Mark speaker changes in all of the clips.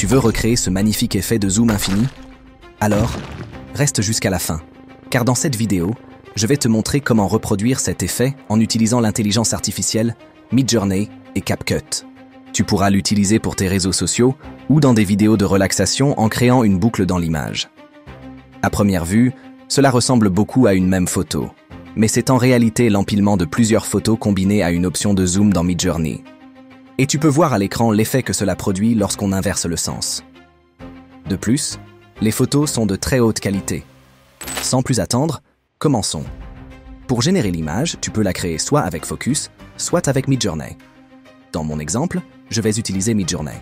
Speaker 1: Tu veux recréer ce magnifique effet de zoom infini? Alors, reste jusqu'à la fin, car dans cette vidéo, je vais te montrer comment reproduire cet effet en utilisant l'intelligence artificielle, Midjourney et CapCut. Tu pourras l'utiliser pour tes réseaux sociaux ou dans des vidéos de relaxation en créant une boucle dans l'image. À première vue, cela ressemble beaucoup à une même photo, mais c'est en réalité l'empilement de plusieurs photos combinées à une option de zoom dans Midjourney. Et tu peux voir à l'écran l'effet que cela produit lorsqu'on inverse le sens. De plus, les photos sont de très haute qualité. Sans plus attendre, commençons. Pour générer l'image, tu peux la créer soit avec Focus, soit avec Midjourney. Dans mon exemple, je vais utiliser Midjourney.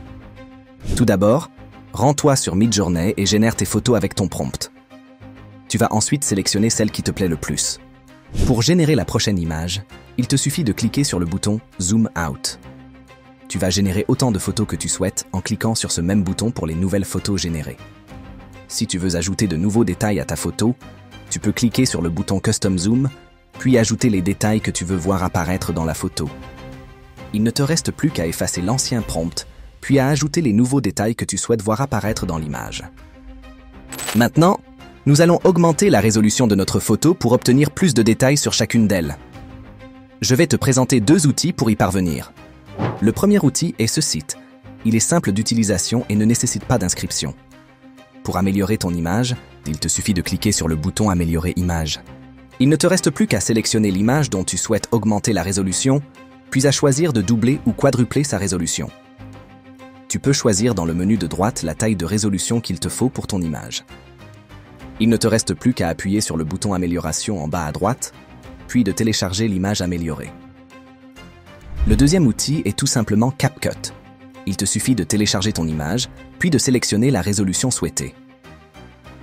Speaker 1: Tout d'abord, rends-toi sur Midjourney et génère tes photos avec ton prompt. Tu vas ensuite sélectionner celle qui te plaît le plus. Pour générer la prochaine image, il te suffit de cliquer sur le bouton Zoom Out. Tu vas générer autant de photos que tu souhaites en cliquant sur ce même bouton pour les nouvelles photos générées. Si tu veux ajouter de nouveaux détails à ta photo, tu peux cliquer sur le bouton Custom Zoom, puis ajouter les détails que tu veux voir apparaître dans la photo. Il ne te reste plus qu'à effacer l'ancien prompt, puis à ajouter les nouveaux détails que tu souhaites voir apparaître dans l'image. Maintenant, nous allons augmenter la résolution de notre photo pour obtenir plus de détails sur chacune d'elles. Je vais te présenter deux outils pour y parvenir. Le premier outil est ce site. Il est simple d'utilisation et ne nécessite pas d'inscription. Pour améliorer ton image, il te suffit de cliquer sur le bouton Améliorer image. Il ne te reste plus qu'à sélectionner l'image dont tu souhaites augmenter la résolution, puis à choisir de doubler ou quadrupler sa résolution. Tu peux choisir dans le menu de droite la taille de résolution qu'il te faut pour ton image. Il ne te reste plus qu'à appuyer sur le bouton Amélioration en bas à droite, puis de télécharger l'image améliorée. Le deuxième outil est tout simplement CapCut. Il te suffit de télécharger ton image, puis de sélectionner la résolution souhaitée.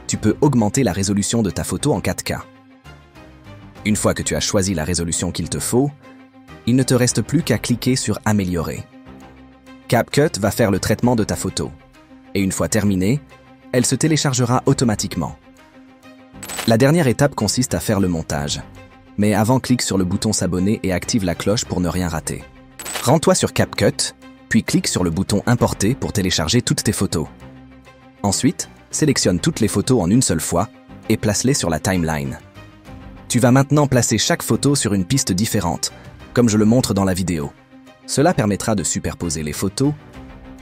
Speaker 1: Tu peux augmenter la résolution de ta photo en 4K. Une fois que tu as choisi la résolution qu'il te faut, il ne te reste plus qu'à cliquer sur Améliorer. CapCut va faire le traitement de ta photo. Et une fois terminée, elle se téléchargera automatiquement. La dernière étape consiste à faire le montage. Mais avant, clique sur le bouton S'abonner et active la cloche pour ne rien rater. Rends-toi sur CapCut, puis clique sur le bouton Importer pour télécharger toutes tes photos. Ensuite, sélectionne toutes les photos en une seule fois et place-les sur la timeline. Tu vas maintenant placer chaque photo sur une piste différente, comme je le montre dans la vidéo. Cela permettra de superposer les photos,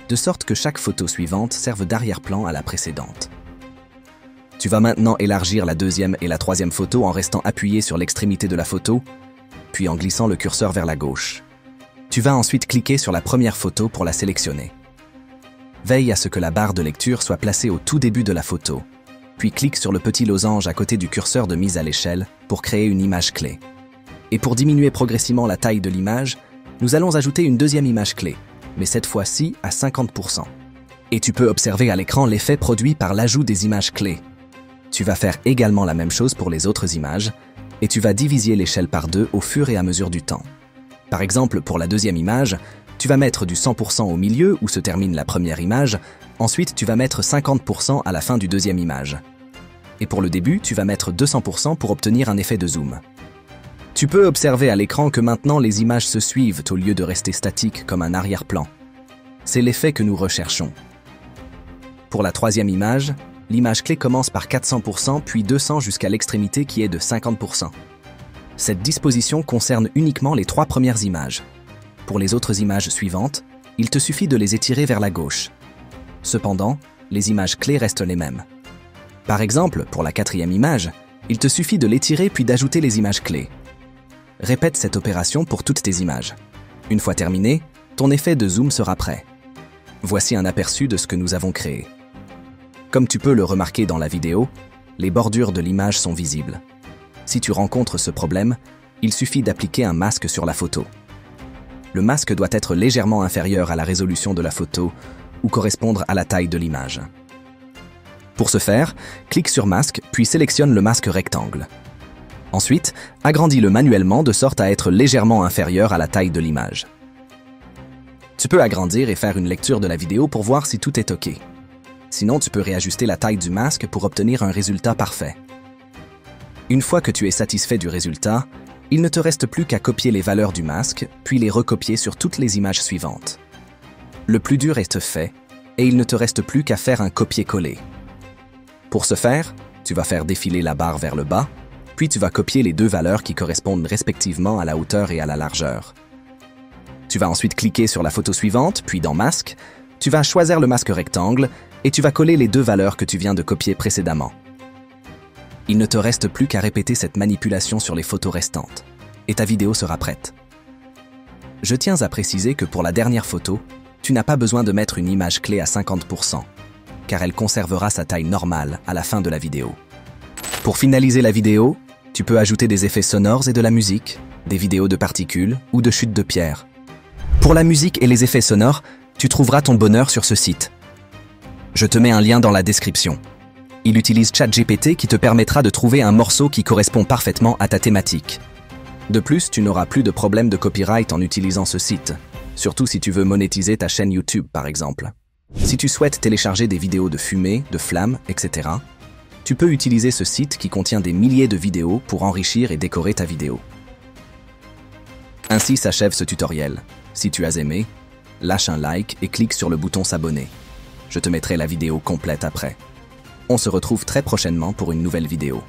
Speaker 1: de sorte que chaque photo suivante serve d'arrière-plan à la précédente. Tu vas maintenant élargir la deuxième et la troisième photo en restant appuyé sur l'extrémité de la photo, puis en glissant le curseur vers la gauche. Tu vas ensuite cliquer sur la première photo pour la sélectionner. Veille à ce que la barre de lecture soit placée au tout début de la photo, puis clique sur le petit losange à côté du curseur de mise à l'échelle pour créer une image clé. Et pour diminuer progressivement la taille de l'image, nous allons ajouter une deuxième image clé, mais cette fois-ci à 50%. Et tu peux observer à l'écran l'effet produit par l'ajout des images clés. Tu vas faire également la même chose pour les autres images, et tu vas diviser l'échelle par 2 au fur et à mesure du temps. Par exemple, pour la deuxième image, tu vas mettre du 100% au milieu où se termine la première image, ensuite tu vas mettre 50% à la fin du deuxième image. Et pour le début, tu vas mettre 200% pour obtenir un effet de zoom. Tu peux observer à l'écran que maintenant les images se suivent au lieu de rester statiques comme un arrière-plan. C'est l'effet que nous recherchons. Pour la troisième image, l'image clé commence par 400% puis 200% jusqu'à l'extrémité qui est de 50%. Cette disposition concerne uniquement les 3 premières images. Pour les autres images suivantes, il te suffit de les étirer vers la gauche. Cependant, les images clés restent les mêmes. Par exemple, pour la 4e image, il te suffit de l'étirer puis d'ajouter les images clés. Répète cette opération pour toutes tes images. Une fois terminé, ton effet de zoom sera prêt. Voici un aperçu de ce que nous avons créé. Comme tu peux le remarquer dans la vidéo, les bordures de l'image sont visibles. Si tu rencontres ce problème, il suffit d'appliquer un masque sur la photo. Le masque doit être légèrement inférieur à la résolution de la photo ou correspondre à la taille de l'image. Pour ce faire, clique sur Masque puis sélectionne le masque rectangle. Ensuite, agrandis-le manuellement de sorte à être légèrement inférieur à la taille de l'image. Tu peux agrandir et faire une lecture de la vidéo pour voir si tout est OK. Sinon, tu peux réajuster la taille du masque pour obtenir un résultat parfait. Une fois que tu es satisfait du résultat, il ne te reste plus qu'à copier les valeurs du masque, puis les recopier sur toutes les images suivantes. Le plus dur est fait, et il ne te reste plus qu'à faire un copier-coller. Pour ce faire, tu vas faire défiler la barre vers le bas, puis tu vas copier les deux valeurs qui correspondent respectivement à la hauteur et à la largeur. Tu vas ensuite cliquer sur la photo suivante, puis dans Masque, tu vas choisir le masque rectangle et tu vas coller les deux valeurs que tu viens de copier précédemment. Il ne te reste plus qu'à répéter cette manipulation sur les photos restantes, et ta vidéo sera prête. Je tiens à préciser que pour la dernière photo, tu n'as pas besoin de mettre une image clé à 50%, car elle conservera sa taille normale à la fin de la vidéo. Pour finaliser la vidéo, tu peux ajouter des effets sonores et de la musique, des vidéos de particules ou de chutes de pierres. Pour la musique et les effets sonores, tu trouveras ton bonheur sur ce site. Je te mets un lien dans la description. Il utilise ChatGPT qui te permettra de trouver un morceau qui correspond parfaitement à ta thématique. De plus, tu n'auras plus de problème de copyright en utilisant ce site, surtout si tu veux monétiser ta chaîne YouTube par exemple. Si tu souhaites télécharger des vidéos de fumée, de flammes, etc., tu peux utiliser ce site qui contient des milliers de vidéos pour enrichir et décorer ta vidéo. Ainsi s'achève ce tutoriel. Si tu as aimé, lâche un like et clique sur le bouton s'abonner. Je te mettrai la vidéo complète après. On se retrouve très prochainement pour une nouvelle vidéo.